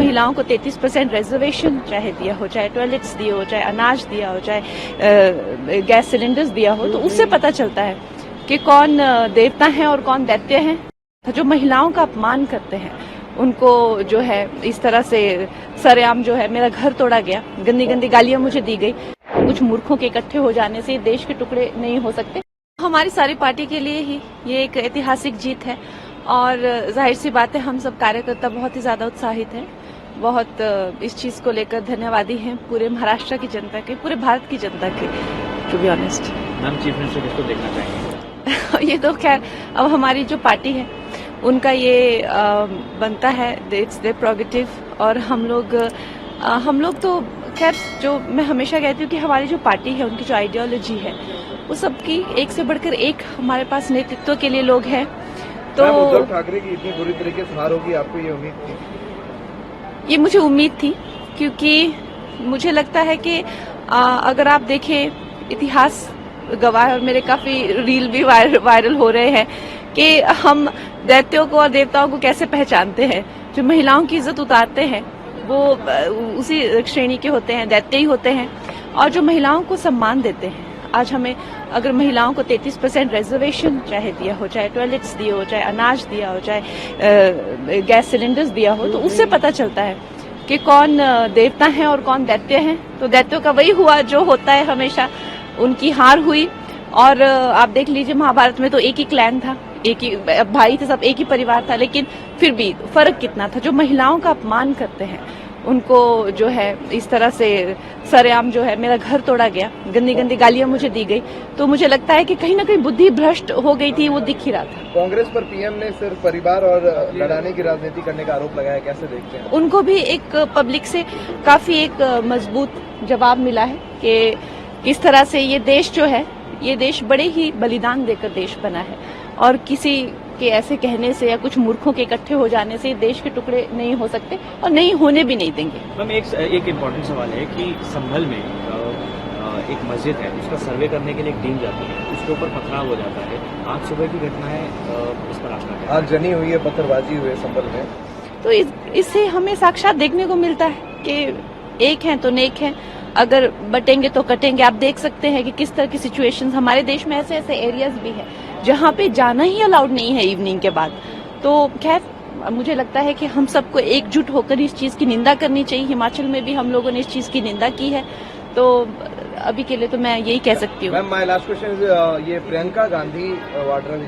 महिलाओं को 33% रिजर्वेशन चाहे दिया हो, चाहे टॉयलेट्स दिए हो, चाहे अनाज दिया हो, चाहे गैस सिलेंडर्स दिया हो, तो उससे पता चलता है कि कौन देवता है और कौन दैत्य है। जो महिलाओं का अपमान करते हैं उनको जो है इस तरह से सरेआम जो है मेरा घर तोड़ा गया, गंदी गंदी गालियां मुझे दी गई। कुछ मूर्खों के इकट्ठे हो जाने से देश के टुकड़े नहीं हो सकते। हमारी सारी पार्टी के लिए ही ये एक ऐतिहासिक जीत है और जाहिर सी बात है हम सब कार्यकर्ता बहुत ही ज्यादा उत्साहित हैं, बहुत इस चीज को लेकर धन्यवादी हैं पूरे महाराष्ट्र की जनता के, पूरे भारत की जनता के। To be honest ma'am, chief minister किसको देखना चाहेंगे? ये तो खैर अब हमारी जो पार्टी है उनका ये बनता है, इट्स देयर प्रोगेटिव। और हम लोग तो खैर जो मैं हमेशा कहती हूँ कि हमारी जो पार्टी है उनकी जो आइडियोलॉजी है वो सबकी एक से बढ़कर एक हमारे पास नेतृत्व के लिए लोग हैं। तो उद्धव ठाकरे की इतनी बुरी तरीके से हार होगी, आपको ये उम्मीद थी? ये मुझे उम्मीद थी, क्योंकि मुझे लगता है कि अगर आप देखें इतिहास गवाह है और मेरे काफी रील भी वायरल हो रहे हैं कि हम दैत्यों को और देवताओं को कैसे पहचानते हैं। जो महिलाओं की इज्जत उतारते हैं वो उसी श्रेणी के होते हैं, दैत्य ही होते हैं। और जो महिलाओं को सम्मान देते हैं, आज हमें अगर महिलाओं को 33% रिजर्वेशन चाहे दिया हो, चाहे टॉयलेट्स दिए हो, चाहे अनाज दिया हो, चाहे गैस सिलेंडर्स दिया हो, तो उससे पता चलता है कि कौन देवता है और कौन दैत्य है। तो दैत्यों का वही हुआ जो होता है हमेशा, उनकी हार हुई। और आप देख लीजिए महाभारत में तो एक ही क्लैन था, एक ही भाई थे, सब एक ही परिवार था, लेकिन फिर भी फर्क कितना था। जो महिलाओं का अपमान करते हैं उनको जो है इस तरह से सरेआम जो है मेरा घर तोड़ा गया, गंदी गंदी गालियां मुझे दी गई, तो मुझे लगता है कि कहीं ना कहीं बुद्धि भ्रष्ट हो गई थी, वो दिख ही रहा था। कांग्रेस पर पीएम ने सिर्फ परिवार और लड़ाने की राजनीति करने का आरोप लगाया, कैसे देखते हैं? उनको भी एक पब्लिक से काफी एक मजबूत जवाब मिला है कि किस तरह से ये देश जो है, ये देश बड़े ही बलिदान देकर देश बना है और किसी के ऐसे कहने से या कुछ मूर्खों के इकट्ठे हो जाने से देश के टुकड़े नहीं हो सकते और नहीं होने भी नहीं देंगे। मैम, एक इम्पोर्टेंट सवाल है कि संभल में एक मस्जिद है, उसका सर्वे करने के लिए एक टीम जाती है, उसके ऊपर पथराव हो जाता है। आज सुबह की घटना है, इस पर आपका क्या? आज जनी हुई है, पत्थरबाजी हुई है संभल में, तो इससे हमें साक्षात देखने को मिलता है कि एक है तो नेक है, अगर बटेंगे तो कटेंगे। आप देख सकते हैं कि किस तरह की सिचुएशंस हमारे देश में ऐसे ऐसे एरियाज भी हैं जहां पे जाना ही अलाउड नहीं है इवनिंग के बाद। तो खैर मुझे लगता है कि हम सबको एकजुट होकर इस चीज की निंदा करनी चाहिए। हिमाचल में भी हम लोगों ने इस चीज की निंदा की है, तो अभी के लिए तो मैं यही कह सकती हूँ। Ma'am, my last question is, ये प्रियंका गांधी वाड्रा